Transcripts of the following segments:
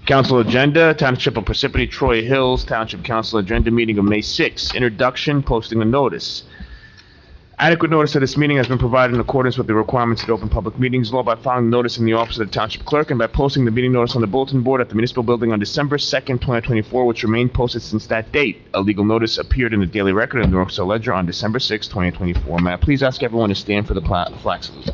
Council agenda, Township of Parsippany-Troy Hills, Township Council agenda meeting of May 6. Introduction, posting a notice. Adequate notice of this meeting has been provided in accordance with the requirements of the Open Public Meetings Law by filing notice in the office of the Township Clerk and by posting the meeting notice on the bulletin board at the Municipal Building on December 2nd, 2024, which remained posted since that date. A legal notice appeared in the Daily Record and the North Star Ledger on December 6, 2024. May I please ask everyone to stand for the flag salute?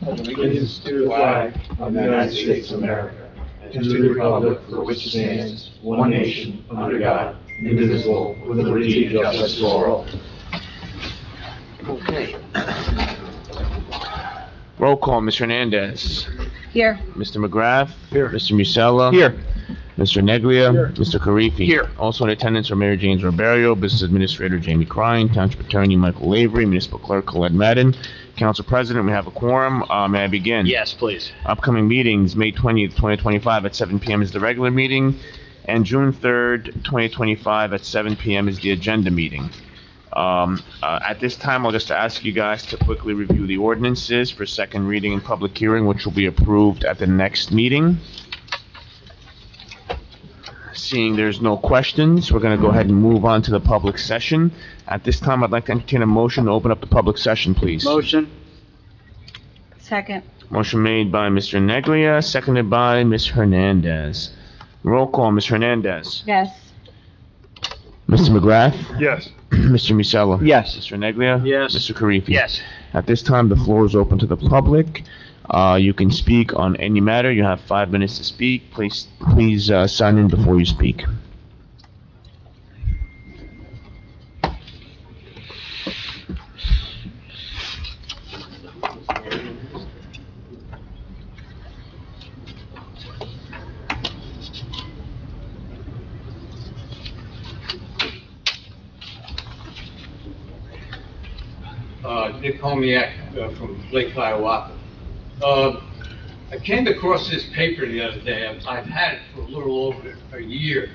Allegiance to the flag of the United States of America and to the republic for which it stands, one nation, under God, indivisible, with liberty and justice for all. Okay. Roll call, Ms. Hernandez. Here. Mr. McGrath. Here. Mr. Musella. Here. Mr. Neglia. Here. Mr. Karifi. Here. Also in attendance are Mayor James Rosario, Business Administrator Jamie Crine, Township Attorney Michael Lavery, Municipal Clerk Colette Madden. Council President, we have a quorum. May I begin? Yes, please. Upcoming meetings, May 20th, 2025 at 7 p.m. is the regular meeting, and June 3rd, 2025 at 7 p.m. is the agenda meeting. At this time, I'll just ask you guys to quickly review the ordinances for second reading and public hearing, which will be approved at the next meeting. Seeing there's no questions, we're going to go ahead and move on to the public session. At this time, I'd like to entertain a motion to open up the public session, please. Motion. Second. Motion made by Mr. Neglia, seconded by Ms. Hernandez. Roll call, Ms. Hernandez. Yes. Mr. McGrath. Yes. Mr. Musella. Yes. Mr. Neglia. Yes. Mr. Karifi. Yes. At this time, the floor is open to the public. You can speak on any matter. You have 5 minutes to speak. Please sign in before you speak. Nick Homiak from Lake Hiawatha. I came across this paper the other day. I've had it for a little over a year,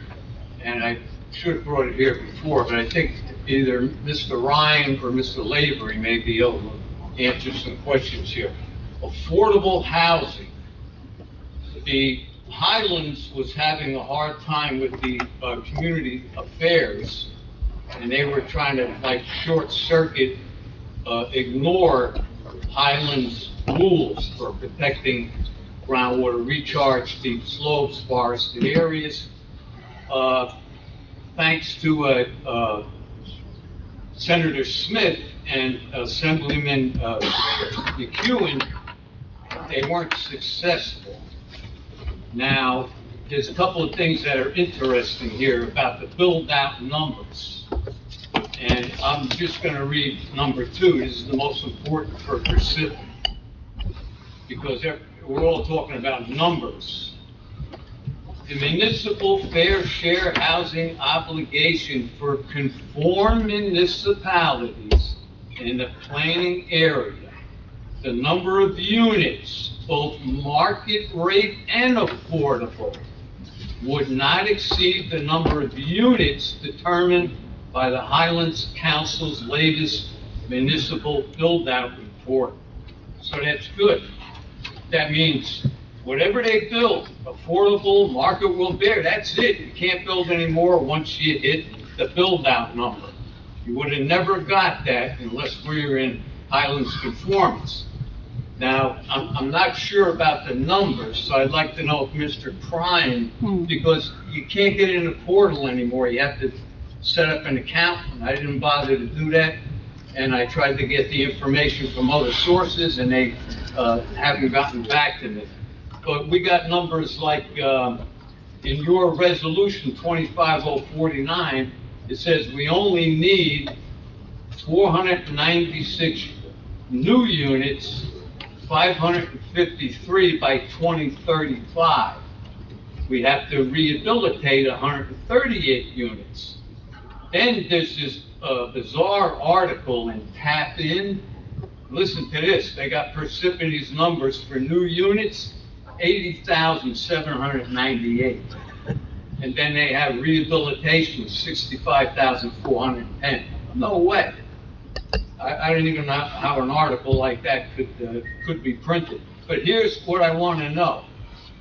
and I should have brought it here before, but I think either Mr. Ryan or Mr. Lavery may be able to answer some questions here. Affordable housing. The Highlands was having a hard time with the community affairs, and they were trying to like short circuit ignore Highlands rules for protecting groundwater recharge, steep slopes, forested areas. Thanks to Senator Smith and Assemblyman McEwen, they weren't successful. Now, there's a couple of things that are interesting here about the build-out numbers. And I'm just going to read number 2. This is the most important for Parsippany, because we're all talking about numbers. The municipal fair share housing obligation for conform municipalities in the planning area, the number of units, both market rate and affordable, would not exceed the number of units determined by the Highlands Council's latest municipal build-out report. So that's good. That means whatever they build, affordable, market will bear, that's it. You can't build anymore once you hit the build-out number. You would have never got that unless we were in Highlands conformance. Now, I'm not sure about the numbers, so I'd like to know if Mr. Crine, because you can't get in the portal anymore. You have to set up an account, and I didn't bother to do that. And I tried to get the information from other sources, and they haven't gotten back to me. But we got numbers like, in your resolution 25049, it says we only need 496 new units, 553 by 2035. We have to rehabilitate 138 units. Then there's this bizarre article in Tap In. Listen to this. They got Parsippany's numbers for new units, 80,798. And then they have rehabilitation, 65,410. No way. I don't even know how an article like that could be printed. But here's what I want to know.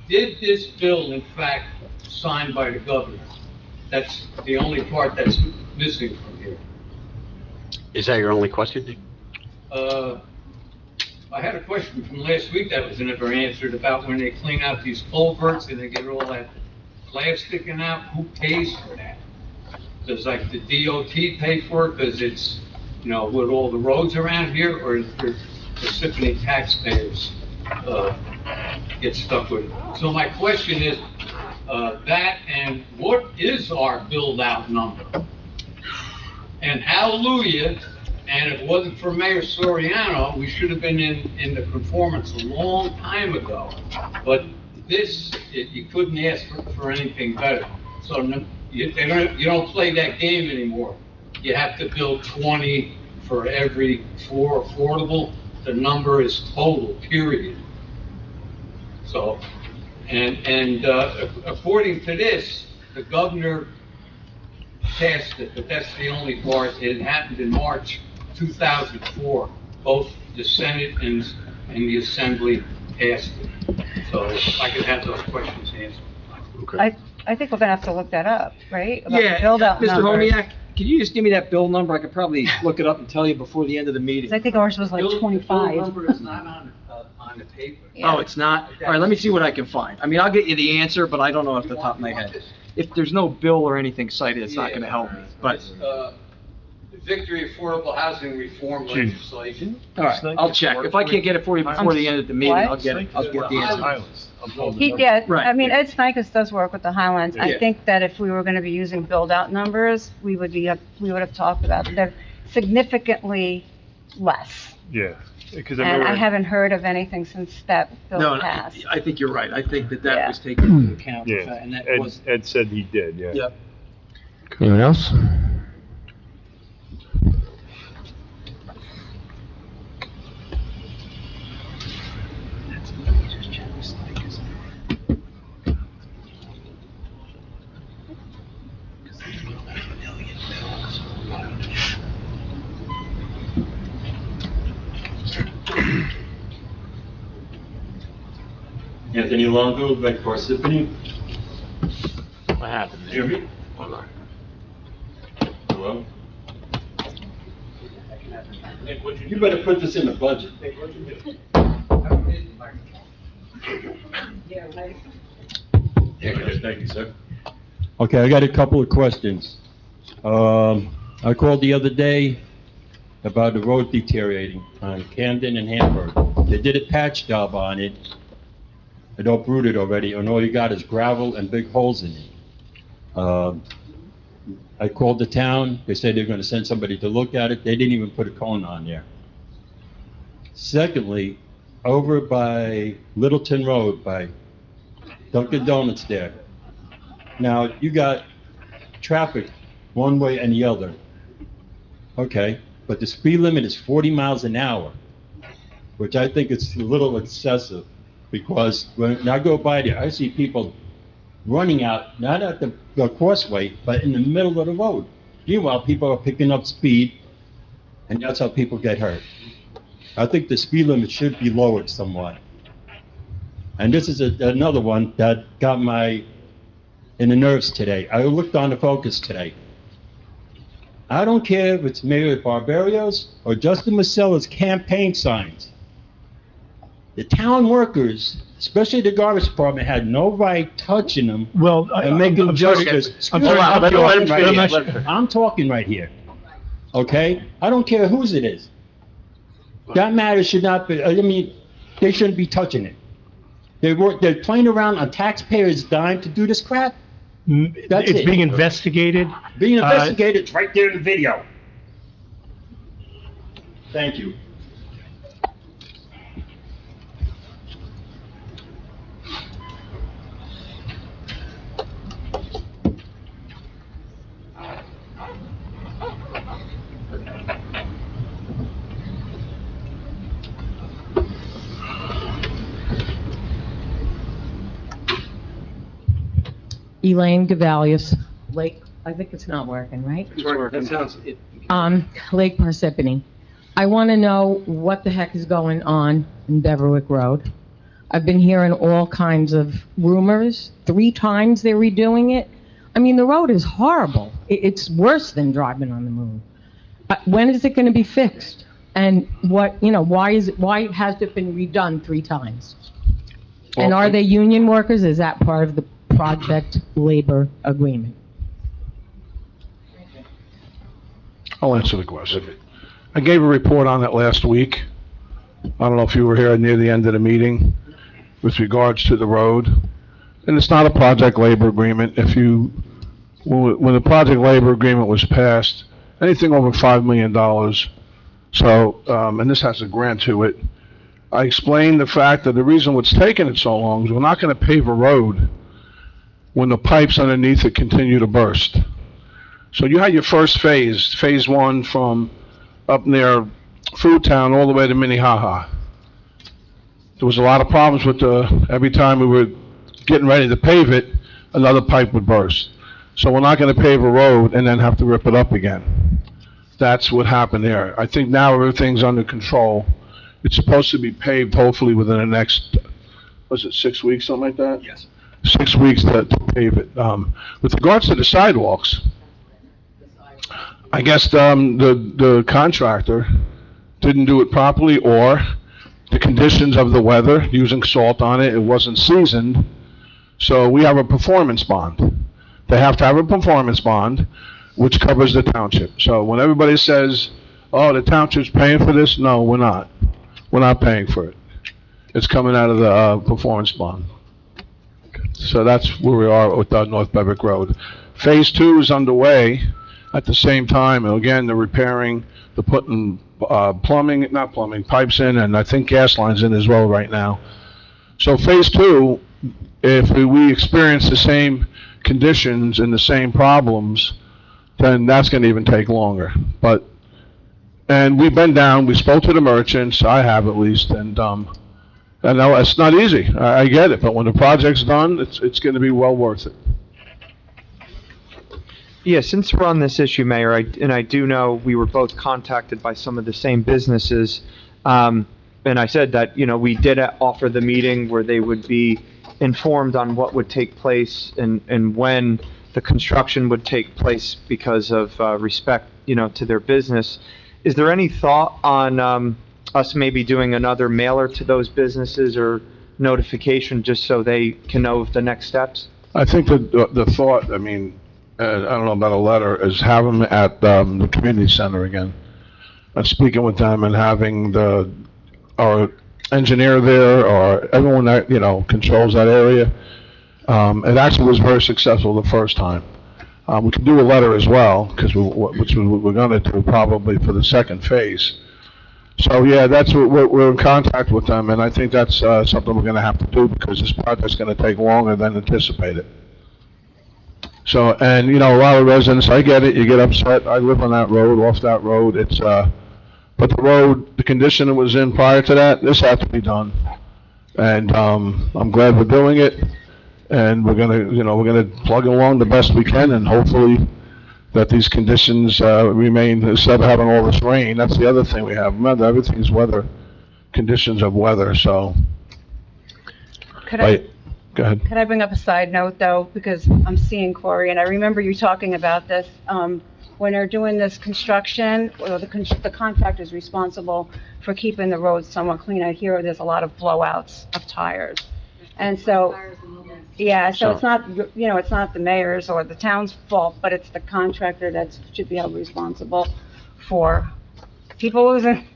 did this bill in fact signed by the governor? That's the only part that's missing from here. Is that your only question, Dick? I had a question from last week that was never answered about when they clean out these culverts and they get all that plastic and out, who pays for that? Does like the DOT pay for it because it's, you know, with all the roads around here, or is the Parsippany taxpayers, get stuck with it? So my question is, that, and what is our build-out number? And hallelujah, and if it wasn't for Mayor Soriano, we should have been in the conformance a long time ago. But this, you couldn't ask for anything better. So you don't play that game anymore. You have to build 20 for every 4 affordable. The number is total, period. So, and according to this, the governor passed it, but that's the only part. It happened in March 2004. Both the Senate and the Assembly passed it. So if I could have those questions answered. Okay. I think we're gonna have to look that up, right? About the Yeah, build-out Mr. numbers. Homiak, can you just give me that bill number? I could probably look it up and tell you before the end of the meeting. 'Cause I think ours was like The bill 25. number is not on the paper. Yeah. Oh, it's not? All right, let me see what I can find. I mean, I'll get you the answer, but I don't know off the top of my head. If there's no bill or anything cited, it's not gonna help me, but, Victory Affordable Housing Reform legislation. all right, I'll check. If I can't get it for you before the end of the meeting, What? I'll get the answer. Yeah, Right. I mean, Ed Snikes does work with the Highlands. I Yeah. think that if we were gonna be using build-out numbers, we would have talked about, they're significantly less. Yeah, because I And I remember, haven't heard of anything since that No, bill no, passed. I think you're right. I think that Yeah. was taken into account, yeah, and that Ed, was, Ed said he did, yeah. yep. Anyone else? Anthony Longo, like Parsippany. What happened Hear there? me? Hello? You better put this in the budget. Yes, thank you, sir. Okay, I got a couple of questions. I called the other day about the road deteriorating on Camden and Hamburg. They did a patch job on it. It uprooted already, and all you got is gravel and big holes in it. I called the town, they said they're gonna send somebody to look at it, they didn't even put a cone on there. Secondly, over by Littleton Road, by Dunkin' Donuts there. Now, you got traffic one way and the other. Okay, but the speed limit is 40 miles an hour, which I think is a little excessive, because when I go by there, I see people running out, not at the crossway, but in the middle of the road. Meanwhile, people are picking up speed, and that's how people get hurt. I think the speed limit should be lowered somewhat. And this is another one that got in the nerves today. I looked on the Focus today. I don't care if it's Mayor Barbario's or Justin Macella's campaign signs. The town workers, especially the garbage department, had no right touching them Well, and making I'm sorry, gestures. I'm sorry, I'm let him talking right finish. here. I'm talking right here, okay? I don't care whose it is. That matter should not be, I mean, they shouldn't be touching it. They're playing around on taxpayers' dime to do this crap. That's It's it. being investigated. Being investigated, it's right there in the video. Thank you. Elaine Gavalius, Lake, I think it's not working, right? That sounds, Lake Parsippany. I want to know what the heck is going on in Beverwick Road. I've been hearing all kinds of rumors. 3 times they're redoing it. I mean, the road is horrible. It's worse than driving on the moon. When is it going to be fixed? And why has it been redone 3 times? And are they union workers? Is that part of the project labor agreement? I'll answer the question. I gave a report on it last week. I don't know if you were here near the end of the meeting with regards to the road. And it's not a project labor agreement. When the project labor agreement was passed, anything over $5 million, so, and this has a grant to it, I explained the fact that the reason what's taking it so long is we're not going to pave a road when the pipes underneath it continue to burst. So you had your first phase 1 from up near Food Town all the way to Minnehaha. There was a lot of problems with every time we were getting ready to pave it, another pipe would burst. So we're not going to pave a road and then have to rip it up again. That's what happened there. I think now everything's under control. It's supposed to be paved hopefully within the next, was it 6 weeks, something like that? Yes. 6 weeks to pave it. With regards to the sidewalks, I guess the contractor didn't do it properly, or the conditions of the weather, using salt on it, it wasn't seasoned. So we have a performance bond. They have to have a performance bond, which covers the township. So when everybody says, oh, the township's paying for this, no, we're not. We're not paying for it. It's coming out of the performance bond. So that's where we are with North Bevick Road. Phase 2 is underway at the same time, and again, they're repairing, they're putting pipes in, and I think gas lines in as well right now. So phase 2, if we experience the same conditions and the same problems, then that's going to even take longer. And we've been down, we spoke to the merchants, I have at least, and I know it's not easy, I get it, but when the project's done, it's going to be well worth it. Yeah, since we're on this issue, Mayor, I do know we were both contacted by some of the same businesses, and I said that, we did offer the meeting where they would be informed on what would take place and when the construction would take place because of respect, to their business. Is there any thought on us maybe doing another mailer to those businesses or notification just so they can know of the next steps? I think that the thought, I don't know about a letter, is have them at the community center again. Speaking with them and having our engineer there, or everyone that, controls that area. It actually was very successful the first time. We could do a letter as well, which we're gonna do probably for the second phase. So yeah, that's what we're in contact with them, and I think that's something we're gonna have to do because this project's gonna take longer than anticipated. So, and a lot of residents, I get it, you get upset. I live on that road, off that road. It's, but the road, the condition it was in prior to that, this had to be done. And, I'm glad we're doing it. And we're gonna plug along the best we can, and hopefully that these conditions, remain, instead of having all this rain. That's the other thing we have. Remember, everything's weather, conditions of weather, so. Go ahead. Could I bring up a side note, though, because I'm seeing Corey, and I remember you talking about this. When they're doing this construction, or the contractor is responsible for keeping the roads somewhat clean. I hear there's a lot of blowouts of tires. And so, yeah, so it's not, it's not the mayor's or the town's fault, but it's the contractor that should be held responsible for people losing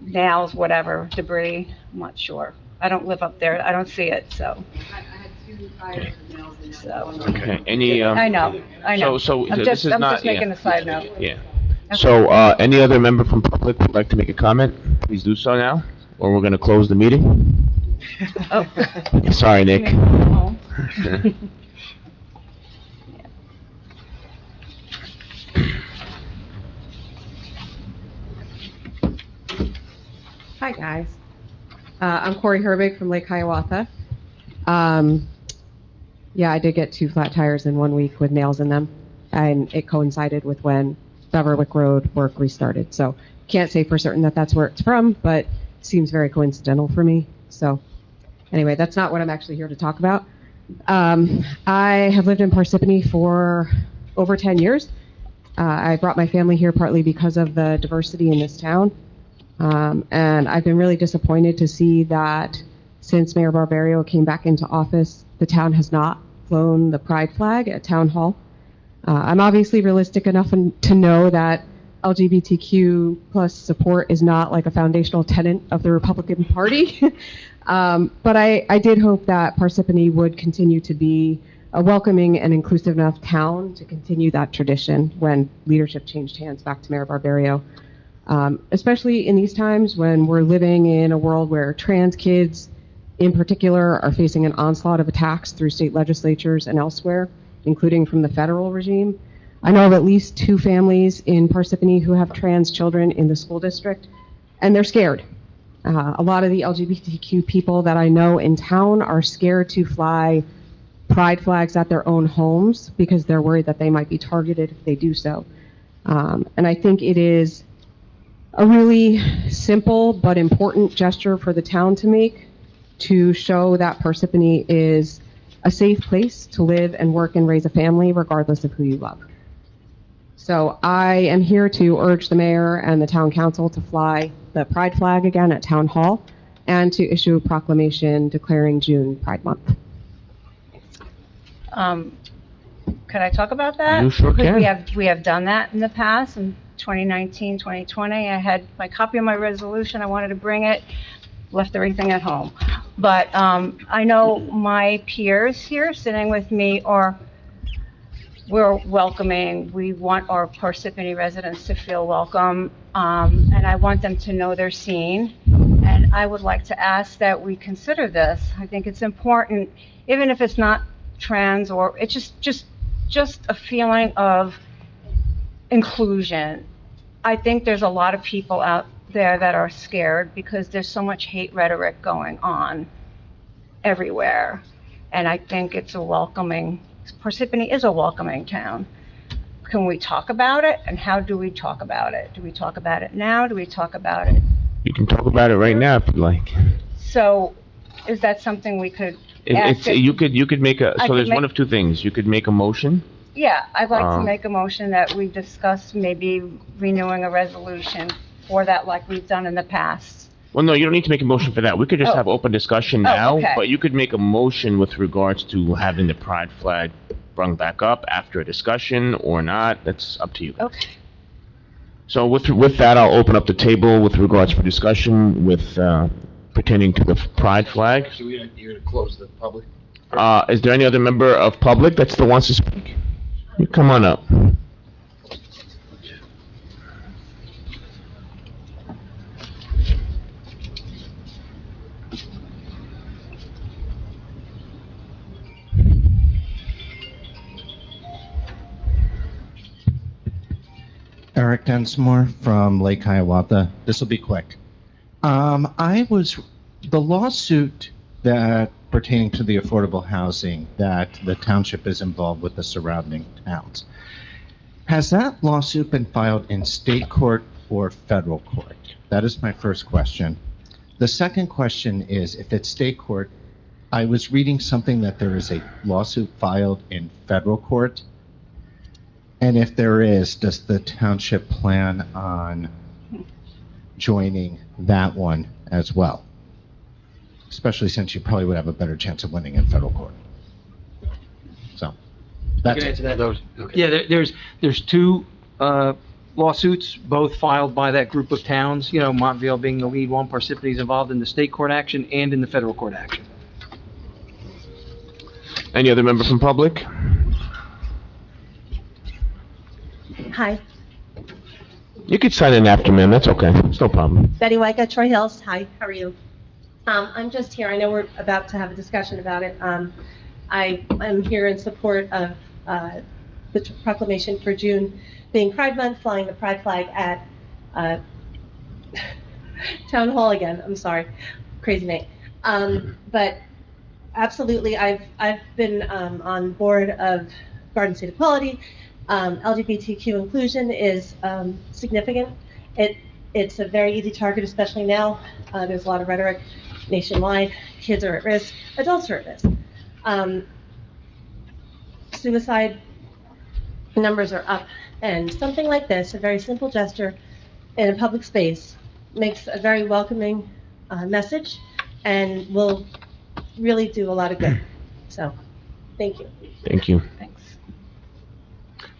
nails, whatever, debris, I'm not sure. I don't live up there, I don't see it, so. I had 2 tires and nails in that. Okay, any, I know. So I'm this just is not, making a side note. Yeah. Okay. So, any other member from public would like to make a comment? Please do so now, or we're gonna close the meeting. Oh. Sorry, Nick. Oh. Hi, guys. I'm Corey Herbig from Lake Hiawatha. Yeah, I did get 2 flat tires in 1 week with nails in them, and it coincided with when Beverwick Road work restarted. So can't say for certain that that's where it's from, but it seems very coincidental for me. So Anyway, that's not what I'm actually here to talk about. I have lived in Parsippany for over 10 years. I brought my family here partly because of the diversity in this town. And I've been really disappointed to see that since Mayor Barbario came back into office, the town has not flown the pride flag at Town Hall. I'm obviously realistic enough to know that LGBTQ plus support is not like a foundational tenet of the Republican Party. But I did hope that Parsippany would continue to be a welcoming and inclusive enough town to continue that tradition when leadership changed hands back to Mayor Barbario. Especially in these times when we're living in a world where trans kids in particular are facing an onslaught of attacks through state legislatures and elsewhere, including from the federal regime. I know of at least 2 families in Parsippany who have trans children in the school district, and they're scared. A lot of the LGBTQ people that I know in town are scared to fly pride flags at their own homes because they're worried that they might be targeted if they do so. And I think it is a really simple but important gesture for the town to make to show that Parsippany is a safe place to live and work and raise a family regardless of who you love. So I am here to urge the mayor and the town council to fly the pride flag again at Town Hall and to issue a proclamation declaring June Pride Month. Could I talk about that? You sure Because can. we have done that in the past, in 2019, 2020. I had my copy of my resolution. I wanted to bring it, left everything at home. But I know my peers here sitting with me we're welcoming. We want our Parsippany residents to feel welcome, and I want them to know they're seen. And I would like to ask that we consider this. I think it's important, even if it's not trans, or it's just a feeling of inclusion. I think there's a lot of people out there that are scared because there's so much hate rhetoric going on everywhere. And I think Parsippany is a welcoming town. Can we talk about it? And how do we talk about it? Do we talk about it now? Do we talk about it? You can talk about it right now if you'd like. So is that something we could ask? You could make I could there's make- one of 2 things. You could make a motion. Yeah, I'd like to Um, make a motion that we discuss maybe renewing a resolution for that like we've done in the past. Well, no, you don't need to make a motion for that. We could just Oh. have open discussion Oh, now, okay. but you could make a motion with regards to having the pride flag brung back up after a discussion or not. That's up to you. Okay. So with that, I'll open up the table with regards for discussion with pertaining to the pride flag. So you're going to close the public? Is there any other member of public that still wants to speak? You come on up. Eric Densmore from Lake Hiawatha. This will be quick. The lawsuit that pertaining to the affordable housing that the township is involved with the surrounding towns. Has that lawsuit been filed in state court or federal court? That is my first question. The second question is, if it's state court, I was reading something that there is a lawsuit filed in federal court. And if there is, does the township plan on joining that one as well? Especially since you probably would have a better chance of winning in federal court. So, I that's can it. answer that. Those, okay. Yeah, there's 2 lawsuits, both filed by that group of towns, Montvale being the lead one. Parsippany's involved in the state court action and in the federal court action. Any other member from public? Hi, You could sign in after, ma'am. That's okay. It's no problem. Betty Wyka, Troy Hills. Hi, how are you? I'm just here. I know we're about to have a discussion about it. I am here in support of the proclamation for June being Pride Month, flying the pride flag at Town Hall again. I'm sorry, crazy name. But absolutely, I've been on board of Garden State Equality. LGBTQ inclusion is significant. It's a very easy target, especially now. There's a lot of rhetoric nationwide. Kids are at risk, adults are at risk. Suicide numbers are up, and something like this, a very simple gesture in a public space, makes a very welcoming message and will really do a lot of good. So, thank you. Thank you. Thanks.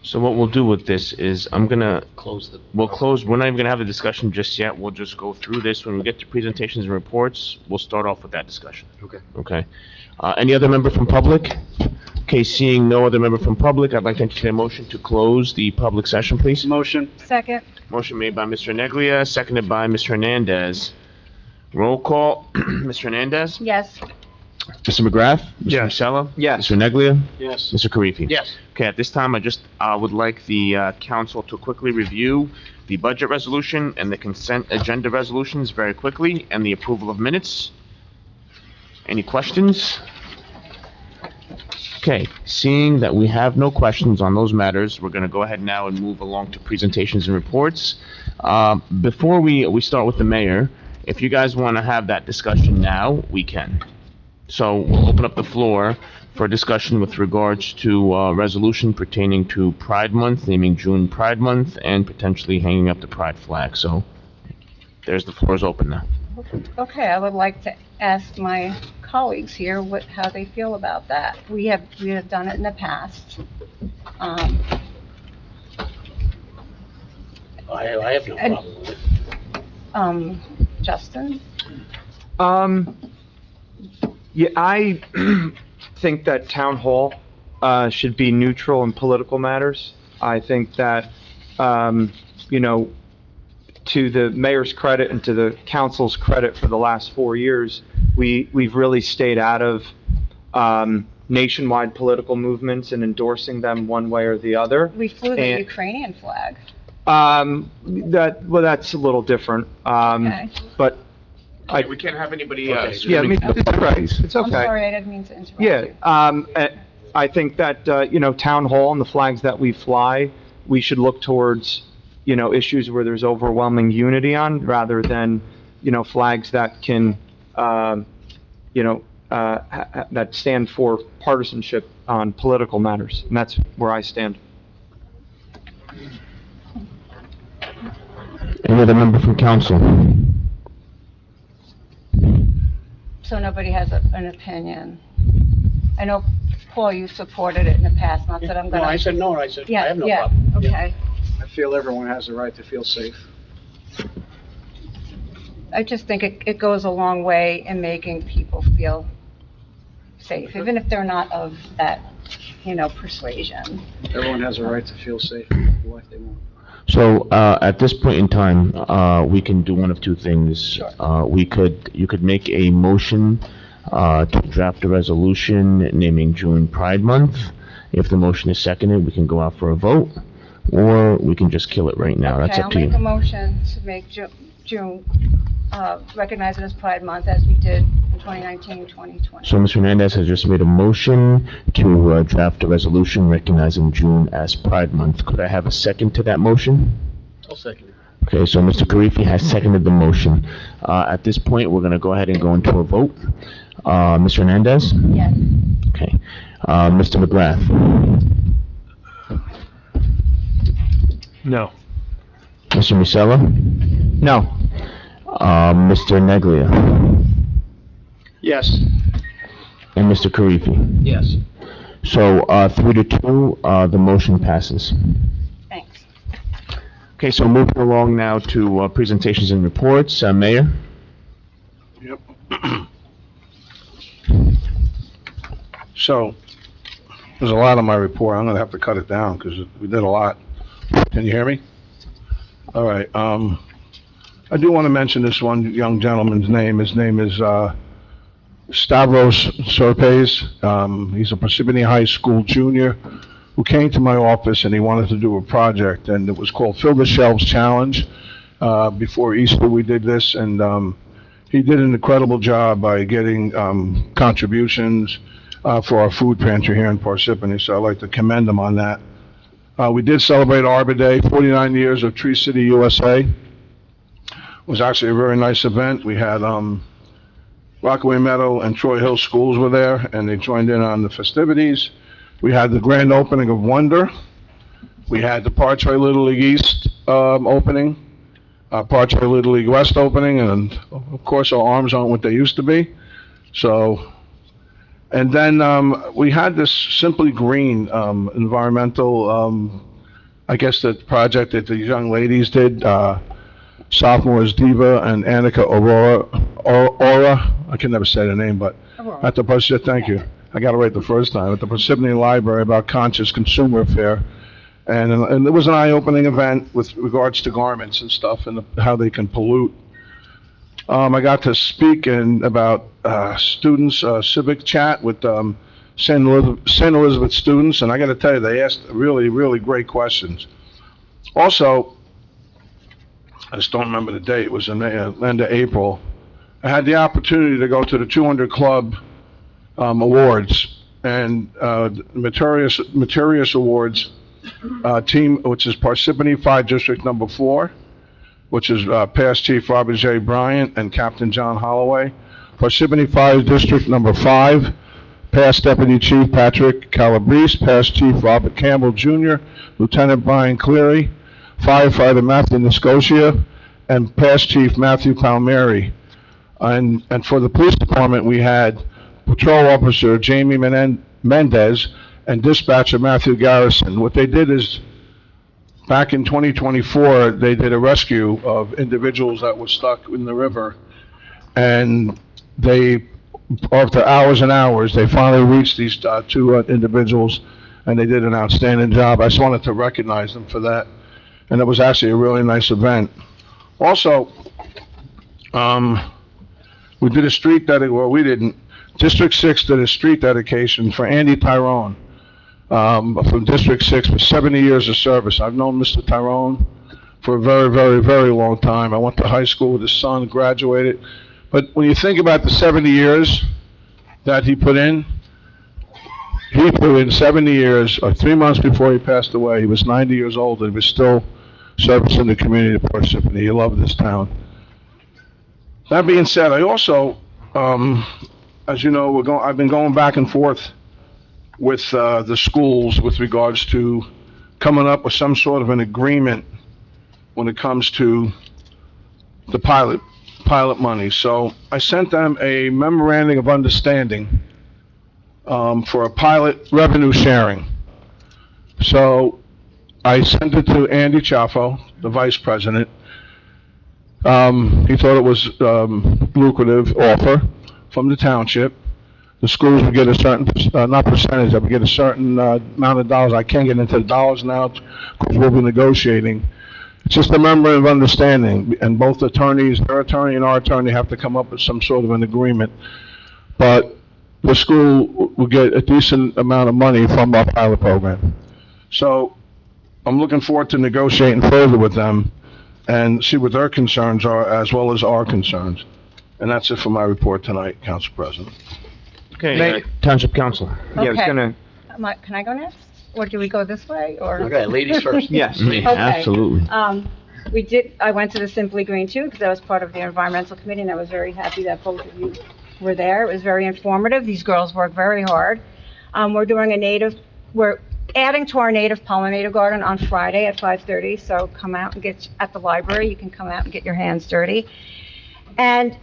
So what we'll do with this is we'll close, we're not even gonna have a discussion just yet. We'll just go through this. When we get to presentations and reports, we'll start off with that discussion. Okay. Okay. Any other member from public? Okay, seeing no other member from public, I'd like to entertain a motion to close the public session, please. Motion. Second. Motion made by Mr. Neglia, seconded by Mr. Hernandez. Roll call, Mr. Hernandez? Yes. Mr. McGrath? Mr. Yes. Musella? Yes. Mr. Neglia? Yes. Mr. Karifi? Yes. Okay, at this time, I just would like the council to quickly review the budget resolution and the consent agenda resolutions very quickly, and the approval of minutes. Any questions? Okay, seeing that we have no questions on those matters, we're going to go ahead now and move along to presentations and reports. Before we start with the mayor, if you guys want to have that discussion now, we can. So we'll open up the floor for discussion with regards to resolution pertaining to Pride Month, naming June Pride Month, and potentially hanging up the Pride flag. So the floor is open now. Okay, I would like to ask my colleagues here how they feel about that. We have done it in the past. I have no problem with it. Justin? Yeah, I think that town hall should be neutral in political matters. I think that, to the mayor's credit and to the council's credit for the last 4 years, we've really stayed out of nationwide political movements and endorsing them one way or the other. We flew the Ukrainian flag. That's a little different. Okay. But we can't have anybody. Yeah, it's okay. It's okay. I'm sorry, I didn't mean to interrupt Yeah, you. I think that, town hall and the flags that we fly, we should look towards, issues where there's overwhelming unity on, rather than, flags that can, that stand for partisanship on political matters. And that's where I stand. Any other member from council? So nobody has an opinion. I know, Paul, you supported it in the past, not that I'm gonna... No, I said no, I said, I Yeah, have no yeah, problem. okay. I feel everyone has the right to feel safe. I just think it goes a long way in making people feel safe, even if they're not of that, persuasion. Everyone has a right to feel safe and live the life they want. So, at this point in time, we can do one of two things. Sure. You could make a motion, to draft a resolution naming June Pride Month. If the motion is seconded, we can go out for a vote, or we can just kill it right now. That's up to Okay, I'll make a you. motion to make June, recognize it as Pride Month, as we did in 2019, 2020. So Mr. Hernandez has just made a motion to, draft a resolution recognizing June as Pride Month. Could I have a second to that motion? I'll second it. Okay, so Mr. Karifi has seconded the motion. At this point, we're gonna go ahead and go into a vote. Mr. Hernandez? Yes. Okay. Mr. McGrath? No. Mr. Musella? No. Mr. Neglia? Yes. And Mr. Karifi? Yes. So, 3-2, the motion passes. Thanks. Okay, so moving along now to presentations and reports. Mayor? Yep. So, there's a lot on my report. I'm gonna have to cut it down, because we did a lot. Can you hear me? All right, I do want to mention this one young gentleman's name. His name is, Stavros Serpes. He's a Parsippany High School junior who came to my office and he wanted to do a project, and it was called Fill the Shelves Challenge. Before Easter, we did this, and, he did an incredible job by getting, contributions, for our food pantry here in Parsippany, so I'd like to commend him on that. We did celebrate Arbor Day, 49 years of Tree City, USA. It was actually a very nice event. We had, Rockaway Meadow and Troy Hill schools were there, and they joined in on the festivities. We had the grand opening of Wonder. We had the Parsippany Little League East opening, Parsippany Little League West opening, and of course our arms aren't what they used to be. So, and then we had this Simply Green environmental, I guess the project that the young ladies did, sophomores Diva and Annika Aura. I can never say the name, but at the thank you. I got it right the first time. At the Parsippany Library about conscious consumer affair. And it was an eye-opening event with regards to garments and stuff and how they can pollute. I got to speak about students, civic chat with St. Elizabeth students, and I got to tell you, they asked really, really great questions. Also, I just don't remember the date. It was in the end of April. I had the opportunity to go to the 200 Club Awards and Materius Awards team, which is Parsippany 5 District Number 4, which is past Chief Robert J. Bryant and Captain John Holloway. Parsippany 5 District Number 5, past Deputy Chief Patrick Calabrese, past Chief Robert Campbell Jr., Lieutenant Brian Cleary, Firefighter Matthew Niscosia, and past Chief Matthew Palmieri. And for the police department, we had Patrol Officer Jamie Mendez and Dispatcher Matthew Garrison. What they did is, back in 2024, they did a rescue of individuals that were stuck in the river, and they, after hours and hours, they finally reached these two individuals, and they did an outstanding job. I just wanted to recognize them for that, and it was actually a really nice event. Also, we did a street well, we didn't. District 6 did a street dedication for Andy Tyrone from District 6 for 70 years of service. I've known Mr. Tyrone for a very, very, very long time. I went to high school with his son, graduated. But when you think about the 70 years that he put in 70 years, 3 months before he passed away. He was 90 years old, and he was still servicing the community of Parsippany. He loved this town. That being said, I also, as you know, I've been going back and forth with the schools with regards to coming up with some sort of an agreement when it comes to the pilot money. So I sent them a memorandum of understanding for a pilot revenue sharing. So I sent it to Andy Chaffo, the vice president. He thought it was lucrative offer from the township. The schools would get a certain, not percentage, they would get a certain amount of dollars. I can't get into the dollars now because we'll be negotiating. It's just a memorandum of understanding, and both attorneys, their attorney and our attorney, have to come up with some sort of an agreement. But the school will get a decent amount of money from our pilot program. So I'm looking forward to negotiating further with them and see what their concerns are as well as our concerns. And that's it for my report tonight, Council President. Okay, Township Council. Okay. Yeah, I was gonna, Can I go next? Or do we go this way, or? Okay, ladies first. yes. Okay. Absolutely. I went to the Simply Green too, because I was part of the environmental committee, and I was very happy that both of you were there. It was very informative. These girls work very hard. We're adding to our native pollinator garden on Friday at 5:30, so come out and at the library, you can come out and get your hands dirty. And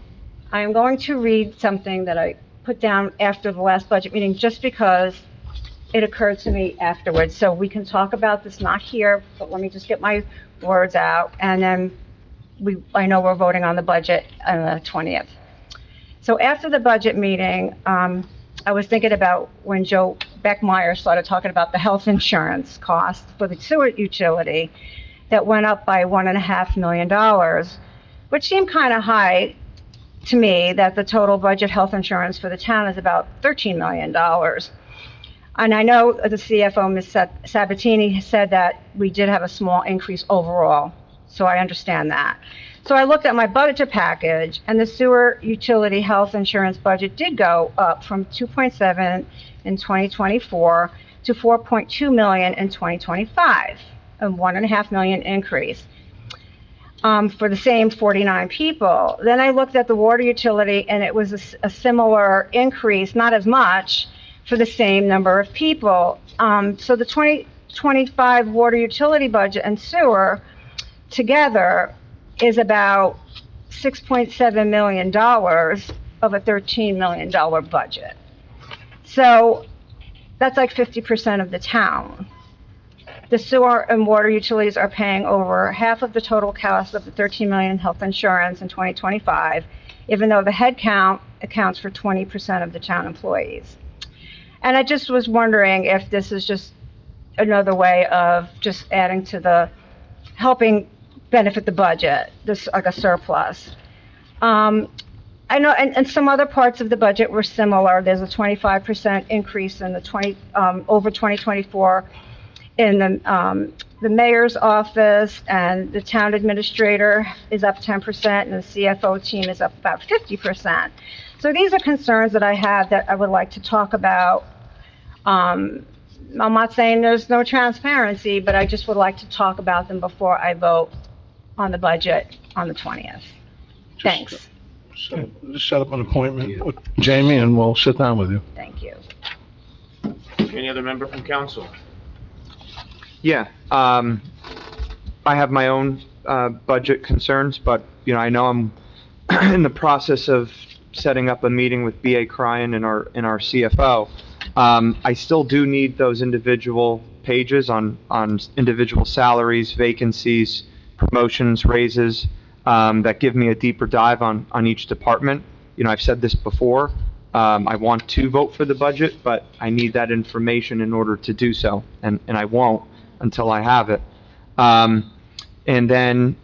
I'm going to read something that I put down after the last budget meeting, just because it occurred to me afterwards. So we can talk about this, not here, but let me just get my words out, and then I know we're voting on the budget on the 20th. So after the budget meeting, I was thinking about when Joe Beckmeyer started talking about the health insurance cost for the sewer utility that went up by $1.5 million, which seemed kind of high to me, that the total budget health insurance for the town is about $13 million. And I know the CFO, Ms. Sabatini, said that we did have a small increase overall, so I understand that. So I looked at my budget package, and the sewer utility health insurance budget did go up from 2.7 in 2024 to 4.2 million in 2025, a $1.5 million increase. for the same 49 people. Then I looked at the water utility, and it was a similar increase, not as much, for the same number of people. So the 2025 water utility budget and sewer together is about $6.7 million of a $13 million budget. So that's like 50% of the town. The sewer and water utilities are paying over half of the total cost of the $13 million in health insurance in 2025, even though the head count accounts for 20% of the town employees. And I just was wondering if this is just another way of just adding to the, helping benefit the budget, this like a surplus. I know, and some other parts of the budget were similar. There's a 25% increase in the over 2024 in the mayor's office, and the town administrator is up 10%, and the CFO team is up about 50%. So these are concerns that I have that I would like to talk about. I'm not saying there's no transparency, but I just would like to talk about them before I vote on the budget on the 20th. Thanks. Just set up an appointment with Jamie and we'll sit down with you. Thank you. Any other member from council? Yeah, I have my own budget concerns, but, you know, I know I'm in the process of setting up a meeting with B.A. Cryan and our CFO. I still do need those individual pages on individual salaries, vacancies, promotions, raises, that give me a deeper dive on each department. You know, I've said this before, I want to vote for the budget, but I need that information in order to do so, and I won't until I have it. And then,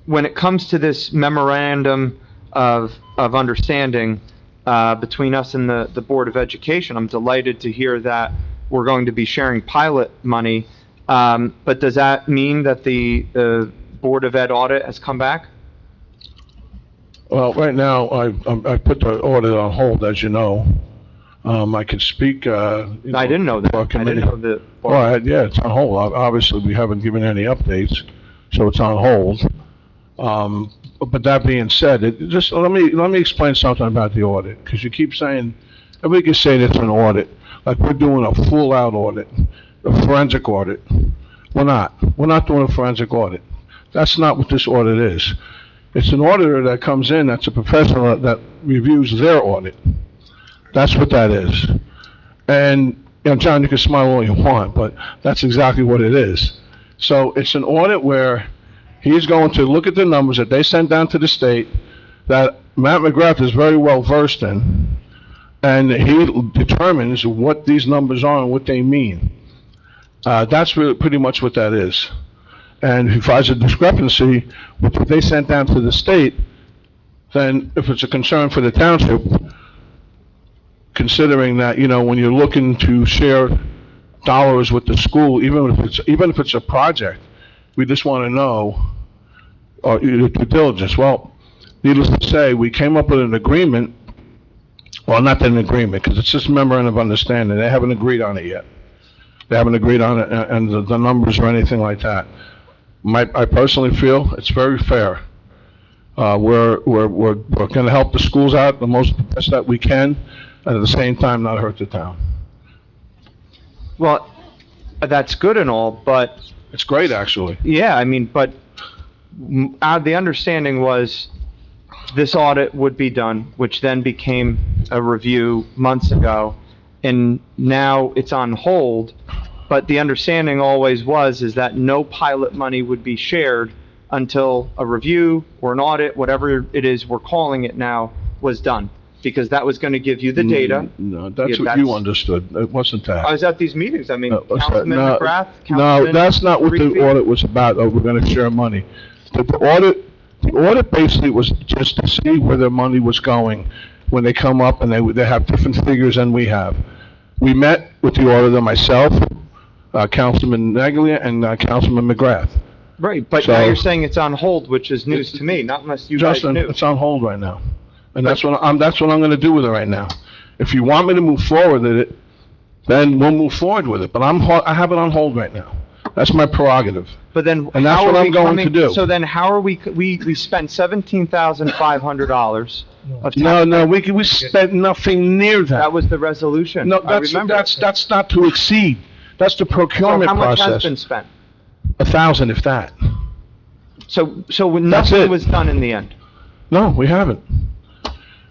when it comes to this memorandum of understanding between us and the Board of Education, I'm delighted to hear that we're going to be sharing pilot money, but does that mean that the Board of Ed audit has come back? Well, right now, I put the audit on hold, as you know. I could speak, I didn't know that. I didn't know that. Well, yeah, it's on hold. Obviously, we haven't given any updates, so it's on hold. But that being said, just let me explain something about the audit, because you keep saying, everybody can say it's an audit, like we're doing a full-out audit, a forensic audit. We're not. We're not doing a forensic audit. That's not what this audit is. It's an auditor that comes in, that's a professional that reviews their audit. That's what that is. And, you know, John, you can smile all you want, but that's exactly what it is. So it's an audit where he's going to look at the numbers that they send down to the state that Matt McGrath is very well versed in, and he determines what these numbers are and what they mean. That's really pretty much what that is. And if he finds a discrepancy with what they sent down to the state, then if it's a concern for the township, considering that, you know, when you're looking to share dollars with the school, even if it's a project, we just want to know, or due diligence. Well, needless to say, we came up with an agreement. Well, not an agreement, because it's just a memorandum of understanding. They haven't agreed on it yet. They haven't agreed on it and the numbers or anything like that. I personally feel it's very fair. We're going to help the schools out the best that we can, and at the same time not hurt the town. Well, that's good and all, but... It's great, actually. Yeah, I mean, but the understanding was this audit would be done, which then became a review months ago, and now it's on hold. But the understanding always is that no pilot money would be shared until a review or an audit, whatever it is we're calling it now, was done. Because that was going to give you the data. No, that's what you understood. It wasn't that. I was at these meetings. I mean, Councilman No, McGrath, no, that's not what the audit was about. Oh, we're going to share money. The audit basically was just to see where their money was going when they come up and they have different figures than we have. We met with the auditor, myself, Councilman Neglia, and Councilman McGrath. Right, but now you're saying it's on hold, which is news to me, not unless you guys knew. It's on hold right now. And that's what I'm going to do with it right now. If you want me to move forward with it, then we'll move forward with it. But I have it on hold right now. That's my prerogative. But then And that's how what are I'm we going coming- to do. So then how are we spent $17,500 of No, we spent nothing near that. That was the resolution. No, I remember. that's not to exceed. That's the So procurement how much has process. been spent? 1,000 if that. So That's nothing it. was done in the end? No, we haven't.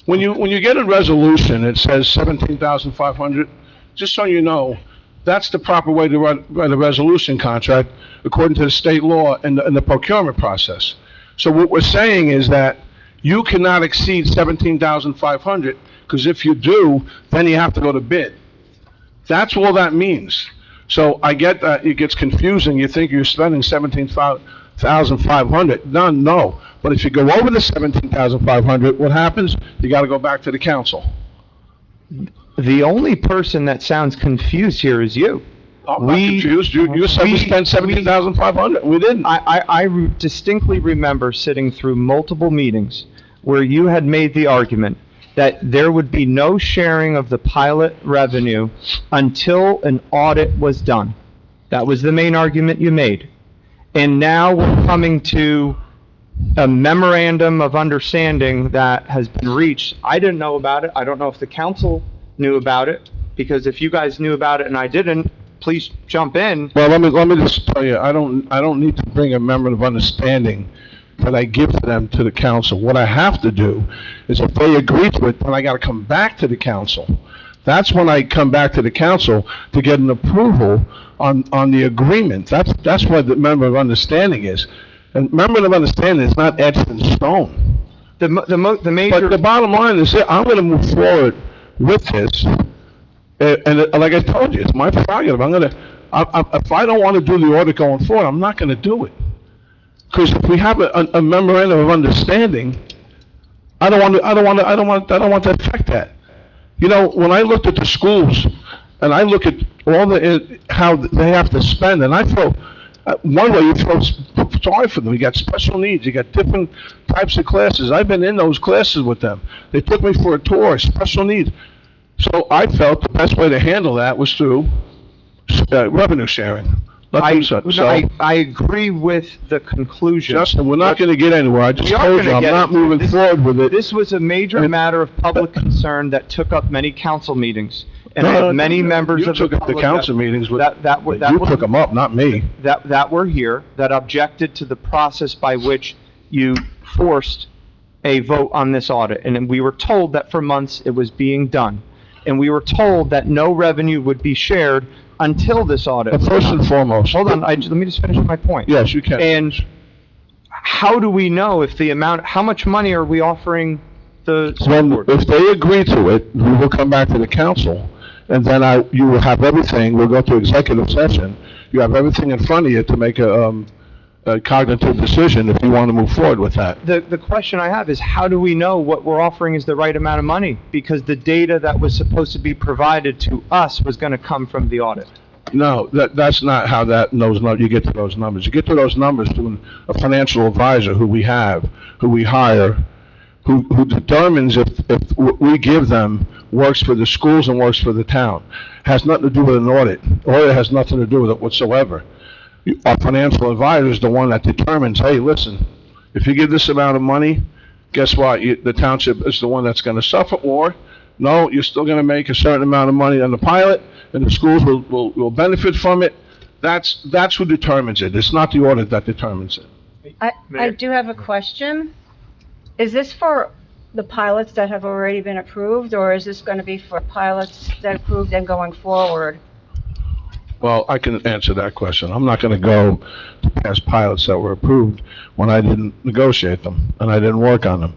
When you get a resolution, it says 17,500, just so you know, that's the proper way to write a resolution contract according to the state law and the procurement process. So what we're saying is that you cannot exceed 17,500, because if you do, then you have to go to bid. That's all that means. So I get that it gets confusing. You think you're spending 17,500. No. But if you go over the 17,500, what happens? You got to go back to the council. The only person that sounds confused here is you. I'm not confused. You said we spent 17,500. We didn't. I distinctly remember sitting through multiple meetings where you had made the argument that there would be no sharing of the pilot revenue until an audit was done. That was the main argument you made. And now we're coming to a memorandum of understanding that has been reached. I didn't know about it. I don't know if the council knew about it, because if you guys knew about it and I didn't, please jump in. Well, let me just tell you, I don't need to bring a memorandum of understanding that I give to them to the council. What I have to do is, if they agree to it, then I got to come back to the council. That's when I come back to the council to get an approval on the agreement. That's what the memorandum of understanding is. And memorandum of understanding is not etched in stone. The major. But the bottom line is that I'm going to move forward with this. And like I told you, it's my prerogative. If I don't want to do the audit going forward, I'm not going to do it. Because if we have a memorandum of understanding, I don't want to affect that. You know, when I looked at the schools and I look at all how they have to spend, and I feel one way you feel sorry for them. You got special needs. You got different types of classes. I've been in those classes with them. They took me for a tour. Special needs. So I felt the best way to handle that was through revenue sharing. I agree with the conclusion. Justin, we're not going to get anywhere. I just told you I'm not moving forward with it. This was a major matter of public concern that took up many council meetings. And I have many members of the public. You took the council meetings, you that took them up, not me. That were here, that objected to the process by which you forced a vote on this audit. And we were told that for months it was being done. And we were told that no revenue would be shared until this audit. But first and foremost. Hold on, let me just finish my point. Yes, you can. And how do we know if how much money are we offering the school board? If they agree to it, we will come back to the council, and then you will have everything. We'll go to executive session. You have everything in front of you to make a cognitive decision if you want to move forward with that. The question I have is, how do we know what we're offering is the right amount of money? Because the data that was supposed to be provided to us was going to come from the audit. No, that's not how you get to those numbers. You get to those numbers through a financial advisor who we hire, who determines if what we give them works for the schools and works for the town. Has nothing to do with an audit. Audit has nothing to do with it whatsoever. Our financial advisor is the one that determines, hey, listen, if you give this amount of money, guess what? The township is the one that's going to suffer, or no, you're still going to make a certain amount of money on the pilot, and the schools will benefit from it. That's who determines it. It's not the audit that determines it. I do have a question. Is this for the pilots that have already been approved, or is this going to be for pilots that approved and going forward? Well, I can answer that question. I'm not going to go to past pilots that were approved when I didn't negotiate them and I didn't work on them.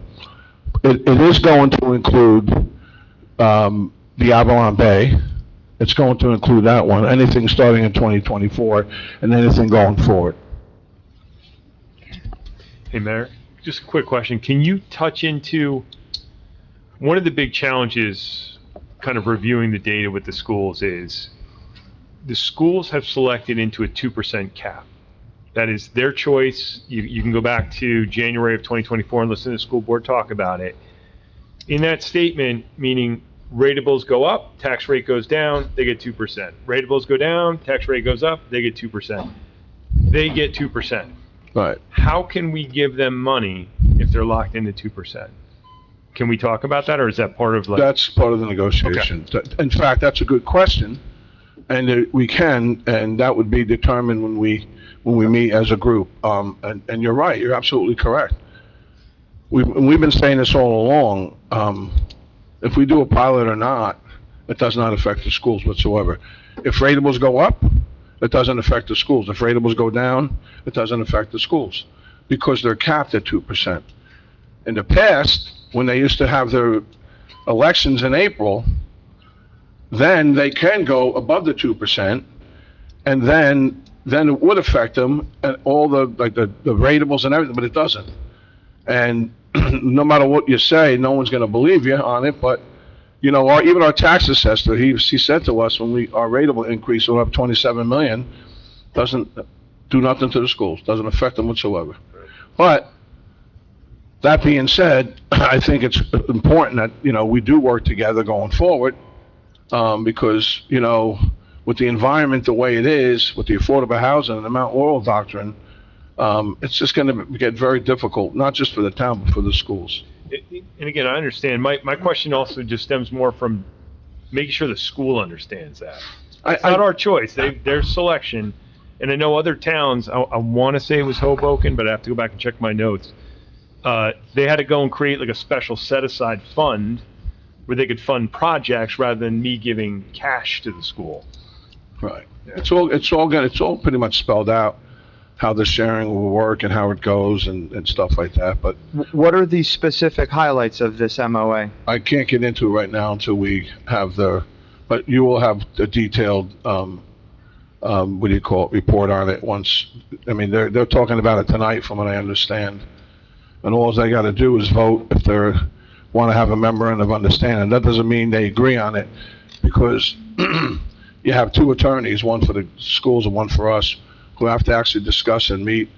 It is going to include the Avalon Bay. It's going to include that one, anything starting in 2024 and anything going forward. Hey, Mayor, just a quick question. Can you touch into one of the big challenges kind of reviewing the data with the schools is the schools have selected into a 2% cap. That is their choice. You can go back to January of 2024 and listen to the school board talk about it. In that statement, meaning ratables go up, tax rate goes down, they get 2%. Ratables go down, tax rate goes up, they get 2%. they get 2%. Right. How can we give them money if they're locked into 2%? Can we talk about that, or is that part of like? That's part of the negotiation. In fact, that's a good question, and we can, and that would be determined when we meet as a group. And you're right, you're absolutely correct. We've been saying this all along. If we do a pilot or not, it does not affect the schools whatsoever. If ratables go up, it doesn't affect the schools. If ratables go down, it doesn't affect the schools because they're capped at 2%. In the past, when they used to have their elections in April, then they can go above the 2%, and then it would affect them and all the ratables and everything, but it doesn't. And no matter what you say, no one's going to believe you on it, but you know, even our tax assessor, he said to us when our rateable increase went up 27 million, doesn't do nothing to the schools, doesn't affect them whatsoever. But that being said, I think it's important that, you know, we do work together going forward, because, you know, with the environment the way it is, with the affordable housing and the Mount Laurel doctrine, it's just going to get very difficult, not just for the town, but for the schools. And again, I understand. My question also just stems more from making sure the school understands that. It's not our choice. Their selection. And I know other towns, I want to say it was Hoboken, but I have to go back and check my notes. They had to go and create like a special set-aside fund where they could fund projects rather than me giving cash to the school. Right. It's all pretty much spelled out, how the sharing will work and how it goes and stuff like that, but. What are the specific highlights of this MOA? I can't get into it right now until we have but you will have a detailed, what do you call it, report on it once. I mean, they're talking about it tonight from what I understand. And all they gotta do is vote if they wanna have a memorandum of understanding. That doesn't mean they agree on it, because you have two attorneys, one for the schools and one for us, who have to actually discuss and meet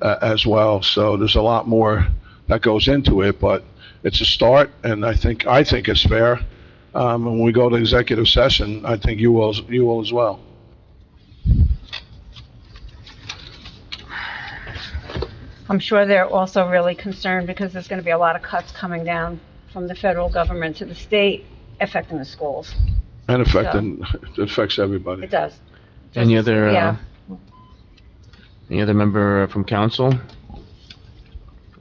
as well. So there's a lot more that goes into it, but it's a start, and I think it's fair. When we go to executive session, I think you will as well. I'm sure they're also really concerned because there's going to be a lot of cuts coming down from the federal government to the state, affecting the schools. And it affects everybody. It does. Any other, Yeah. Any other member from council?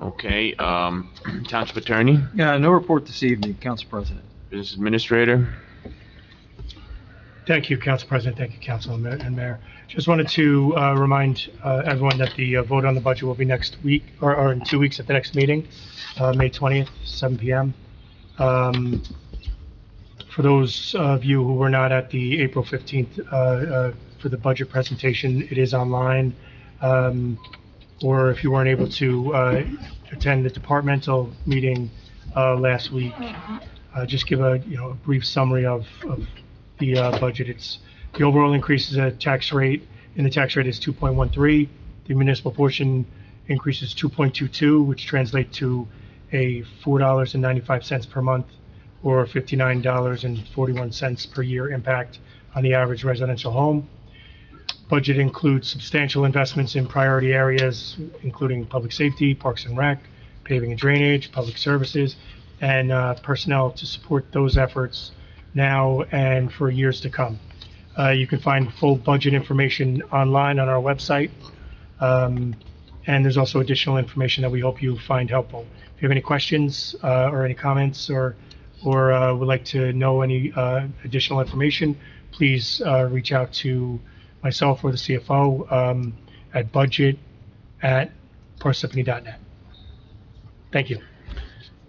Okay, Township Attorney, Yeah, no report this evening, Council President. Business Administrator. Thank you, Council President. Thank you, Council and Mayor. Just wanted to remind everyone that the vote on the budget will be next week, or in 2 weeks at the next meeting, May 20th, 7 p.m. For those of you who were not at the April 15th for the budget presentation, it is online. Or if you weren't able to attend the departmental meeting last week, just give a brief summary of the budget. It's the overall increase is a tax rate, and the tax rate is 2.13. The municipal portion increase is 2.22, which translates to a $4.95 per month, or $59.41 per year impact on the average residential home. Budget includes substantial investments in priority areas, including public safety, parks and rec, paving and drainage, public services, and personnel to support those efforts now and for years to come. You can find full budget information online on our website, and there's also additional information that we hope you find helpful. If you have any questions or any comments or would like to know any additional information, please reach out to myself or the CFO at budget@parsippany.net. Thank you.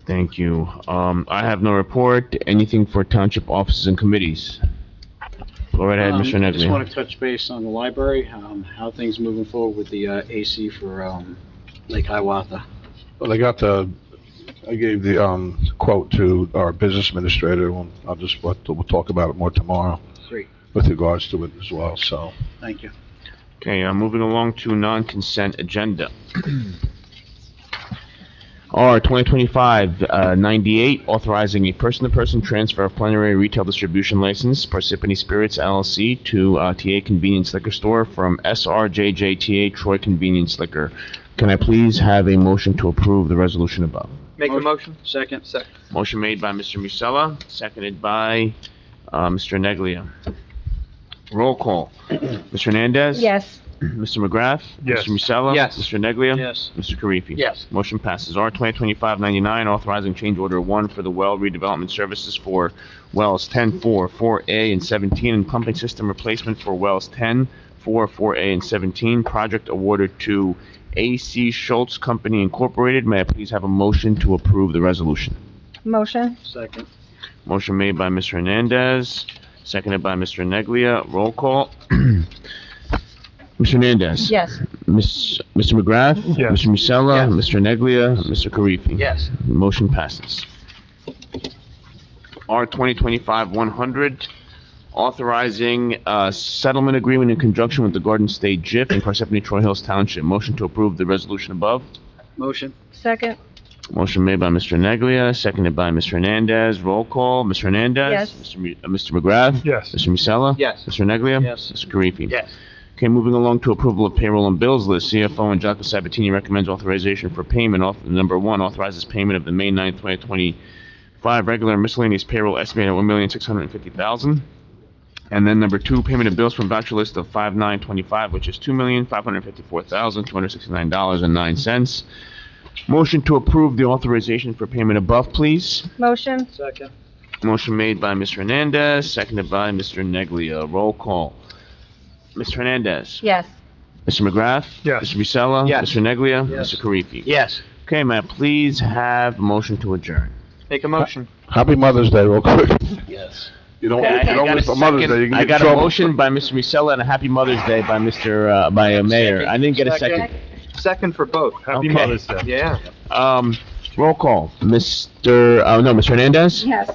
Thank you. I have no report. Anything for township offices and committees? Go right ahead, Mr. I just Neglia. want to touch base on the library, how things moving forward with the AC for Lake Hiawatha. Well, I gave the quote to our business administrator. We'll talk about it more tomorrow. Great. With regards to it as well, so. Thank you. Okay, moving along to non-consent agenda. R 2025-98, authorizing a person-to-person transfer of plenary retail distribution license, Parsippany Spirits LLC, to TA Convenience Liquor Store from SRJJ TA Troy Convenience Liquor. Can I please have a motion to approve the resolution above? Make the motion. Second. Second. Motion made by Mr. Musella, seconded by Mr. Neglia. Roll call. Mr. Hernandez? Yes. Mr. McGrath? Yes. Mr. Musella? Yes. Mr. Neglia? Yes. Mr. Karifi? Yes. Motion passes. R 2025-99, authorizing change order 1 for the well redevelopment services for wells 10, 4, 4A, and 17, and pumping system replacement for wells 10, 4, 4A, and 17. Project awarded to A.C. Schultz Company Incorporated. May I please have a motion to approve the resolution? Motion? Second. Motion made by Mr. Hernandez, seconded by Mr. Neglia. Roll call. Mr. Hernandez? Yes. Mr. McGrath? Yes. Mr. Musella? Yes. Mr. Neglia? Mr. Karifi? Yes. Motion passes. R 2025-100, authorizing a settlement agreement in conjunction with the Garden State JIF in Parsippany-Troy Hills Township. Motion to approve the resolution above. Motion. Second? Motion made by Mr. Neglia, seconded by Mr. Hernandez. Roll call. Mr. Hernandez? Yes. Mr. McGrath? Yes. Mr. Musella? Yes. Mr. Neglia? Yes. Mr. Karifi? Yes. Okay, moving along to approval of payroll and bills list. CFO Angelica Sabatini recommends authorization for payment. Number 1, authorizes payment of the May 9th, 2025 regular miscellaneous payroll estimated at $1,650,000. And then number 2, payment of bills from voucher list of 5/9/25, which is $2,554,269.09. Motion to approve the authorization for payment above, please. Motion? Second. Motion made by Mr. Hernandez, seconded by Mr. Neglia. Roll call. Mr. Hernandez? Yes. Mr. McGrath? Yes. Mr. Musella? Yes. Mr. Neglia? Yes. Mr. Karifi? Yes. Okay, may I please have a motion to adjourn? Make a motion. Happy Mother's Day, real quick. Yes. You don't, Okay, you don't miss Mother's Day, you can I get in got a trouble. motion by Mr. Musella and a Happy Mother's Day by Mayor. I didn't get a second. Second for both. Happy Okay. Mother's Day. Yeah. Roll call. Mr. Hernandez? Yes.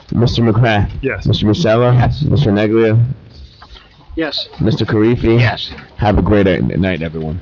Mr. McGrath? Yes. Mr. Musella? Yes. Mr. Neglia? Yes. Mr. Karifi? Yes. Have a great night, everyone.